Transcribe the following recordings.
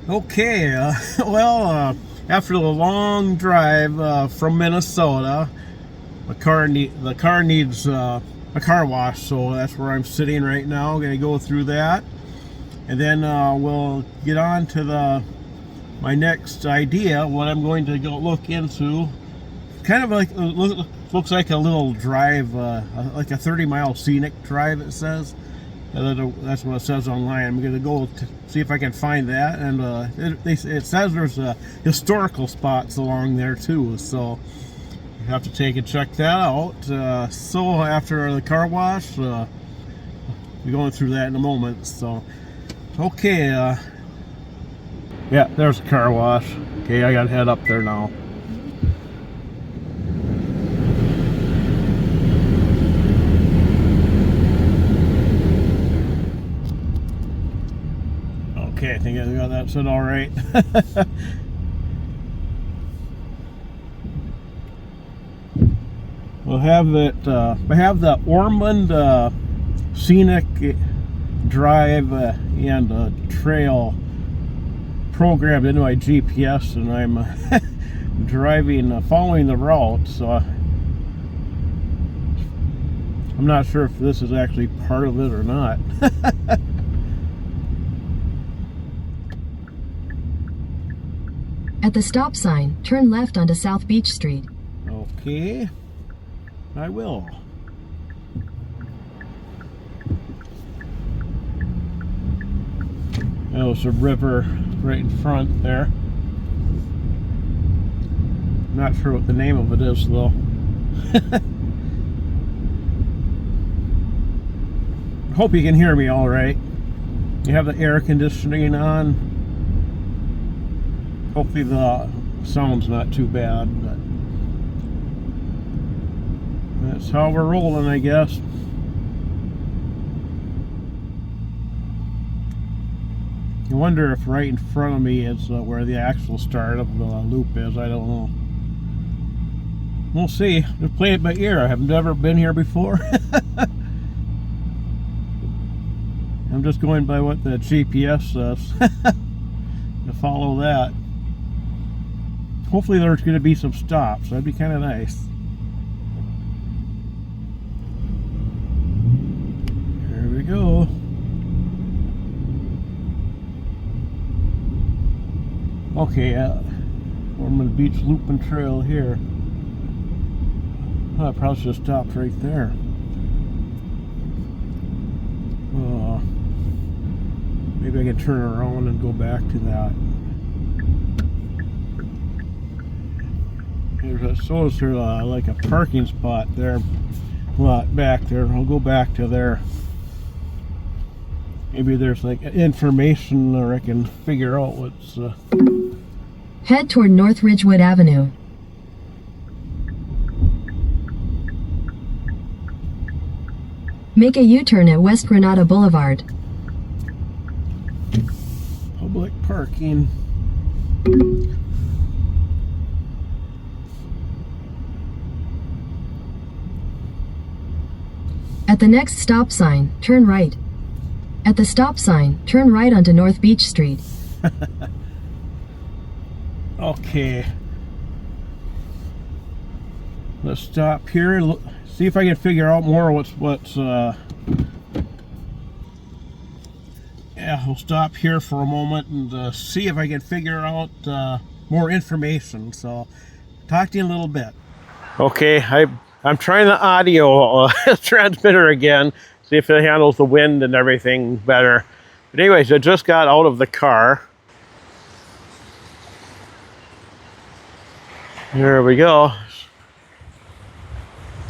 Okay, after the long drive from Minnesota, the car needs a car wash, so that's where I'm sitting right now. I'm gonna go through that, and then we'll get on to my next idea. What I'm going to go look into, kind of like looks like a little drive, like a 30-mile scenic drive. It says. That's what it says online. I'm going to go see if I can find that, and it says there's historical spots along there too, so you have to take and check that out. So after the car wash, we're going through that in a moment. So okay, yeah, there's the car wash. Okay, I got to head up there now. Okay, I think I got that set all right. We'll have it. I have the Ormond Scenic Drive and Trail programmed into my GPS, and I'm driving, following the route. So I'm not sure if this is actually part of it or not. At the stop sign, turn left onto South Beach Street. Okay, I will. There's a river right in front there. Not sure what the name of it is though. Hope you can hear me all right. You have the air conditioning on. Hopefully the sound's not too bad, but that's how we're rolling, I guess. I wonder if right in front of me is where the actual start of the loop is. I don't know. We'll see. Just play it by ear. I have never been here before. I'm just going by what the GPS says. To follow that. Hopefully there's going to be some stops. That'd be kind of nice. Here we go. Okay, Ormond Beach Loop and Trail here. Oh, I probably should have stopped right there. Maybe I can turn around and go back to that. There's like a parking spot there, lot back there. I'll go back to there. Maybe there's like information, or I can figure out what's. Head toward North Ridgewood Avenue. Make a U-turn at West Granada Boulevard. Public parking. At the next stop sign, turn right. At the stop sign, turn right onto North Beach Street. Okay. Let's stop here and see if I can figure out more what's yeah, we'll stop here for a moment and see if I can figure out more information. So, talk to you in a little bit. Okay, I'm trying the audio transmitter again, see if it handles the wind and everything better. But anyways, I just got out of the car. There we go. I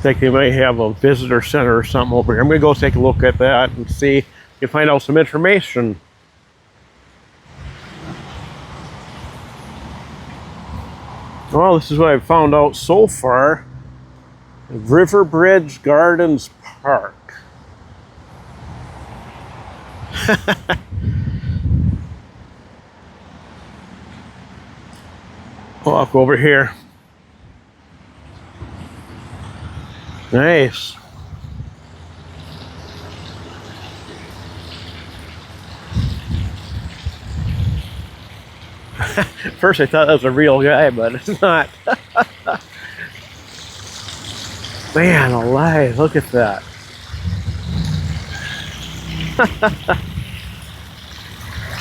think they might have a visitor center or something over here. I'm going to go take a look at that and see if I can find out some information. Well, this is what I've found out so far. River Bridge Gardens Park. Walk over here. Nice. First I thought that was a real guy, but it's not. Man alive, look at that.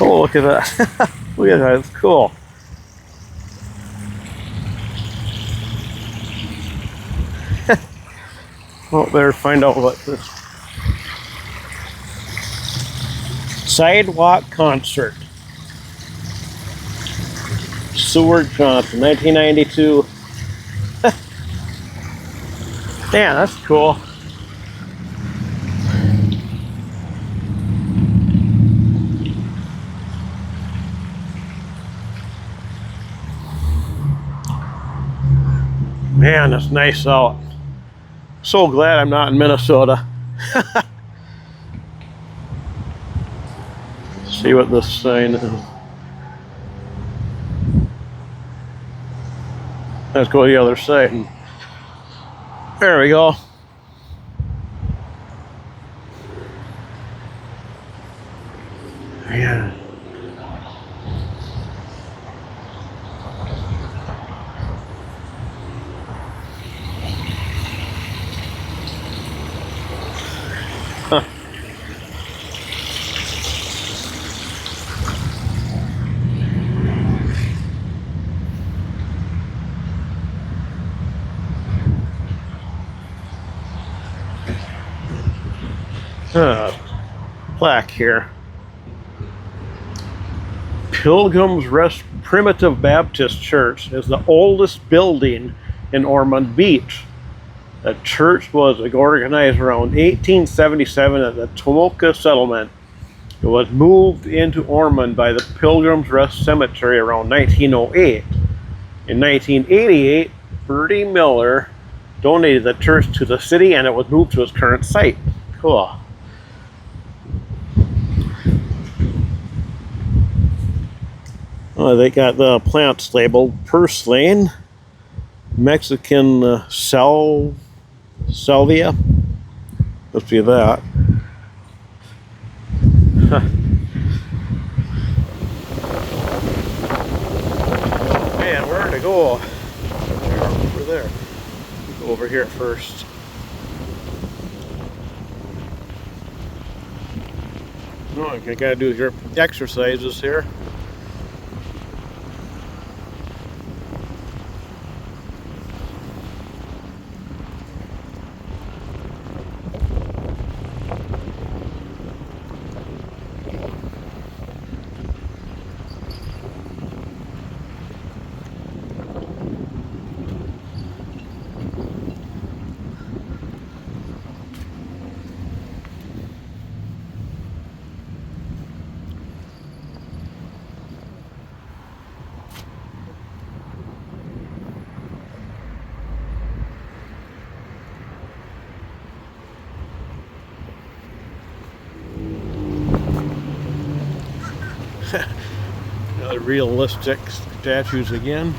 Oh, look at that. Look at that, it's cool. Well, better find out what this sidewalk concert. Seward Johnson, 1992. Man, that's cool. Man, that's nice out. So glad I'm not in Minnesota. See what this sign is. Let's go to the other side. There we go. Yeah. Huh. Plaque here. Pilgrim's Rest Primitive Baptist Church is the oldest building in Ormond Beach. The church was organized around 1877 at the Tomoka settlement. It was moved into Ormond by the Pilgrim's Rest Cemetery around 1908. In 1988, Bertie Miller donated the church to the city and it was moved to its current site. Cool. Oh, they got the plants labeled purslane, Mexican salvia. Let's see that. Man, where to go? Over there. Go over here first. Oh, I gotta do your exercises here. Another realistic statues again.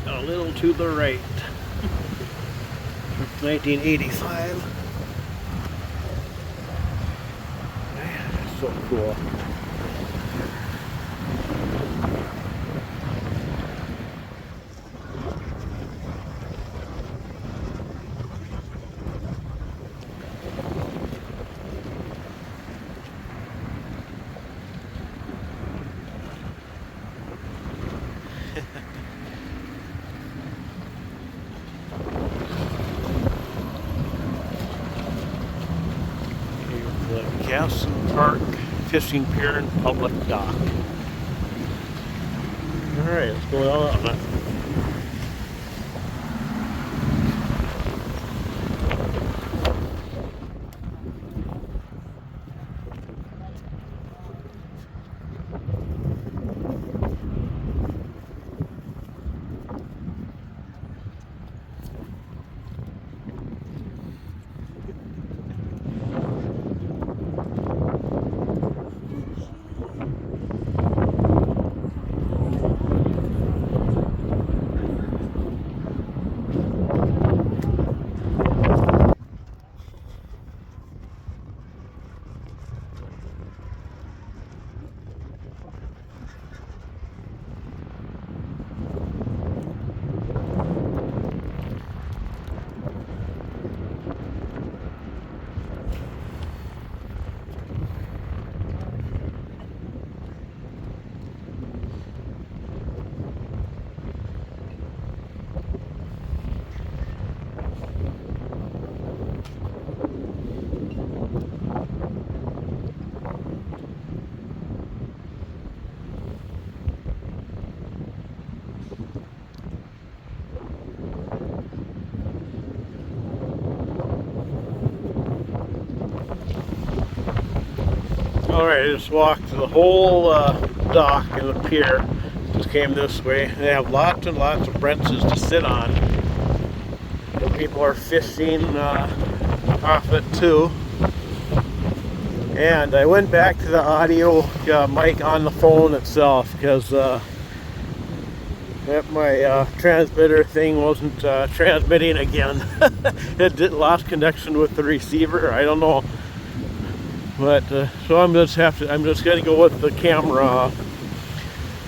A little to the right. 1985. Man, that's so cool. Castle Park Fishing Pier and Public Dock. Alright, let's go on that. Alright, I just walked the whole dock and the pier. Just came this way. They have lots and lots of benches to sit on. And people are fishing off it too. And I went back to the audio mic on the phone itself because my transmitter thing wasn't transmitting again. It lost connection with the receiver. I don't know. But so I'm just gonna go with the camera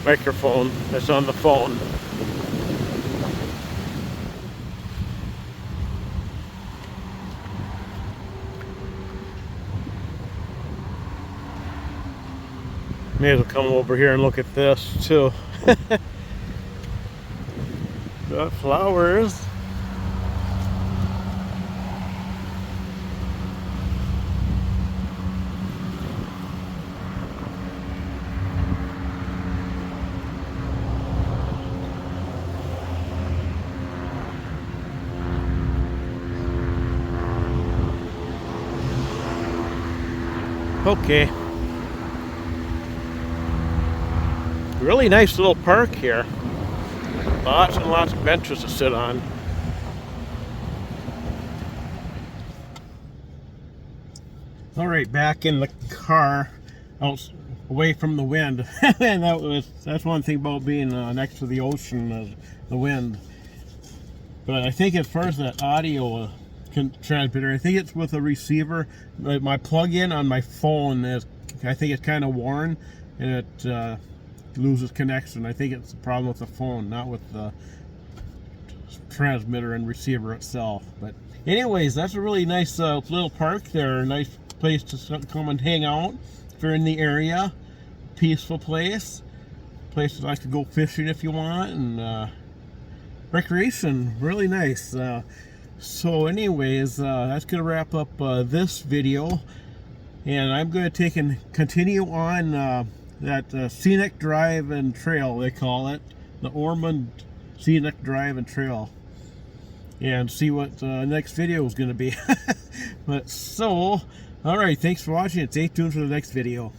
microphone that's on the phone. May as well come over here and look at this too. Got flowers. Okay. Really nice little park here. Lots and lots of benches to sit on. Alright, back in the car, out away from the wind. And that's one thing about being next to the ocean, the wind. But I think as far as that audio transmitter, I think it's with a receiver. My plug-in on my phone is, I think it's kind of worn, and it loses connection. I think it's a problem with the phone, not with the transmitter and receiver itself. But anyways, that's a really nice little park there. Nice place to come and hang out if you're in the area. Peaceful place. Places like to go fishing if you want, and recreation. Really nice. So anyways, that's going to wrap up this video, and I'm going to take and continue on that scenic drive and trail, they call it, the Ormund Scenic Drive and Trail, and see what the next video is going to be. But so, alright, thanks for watching, and stay tuned for the next video.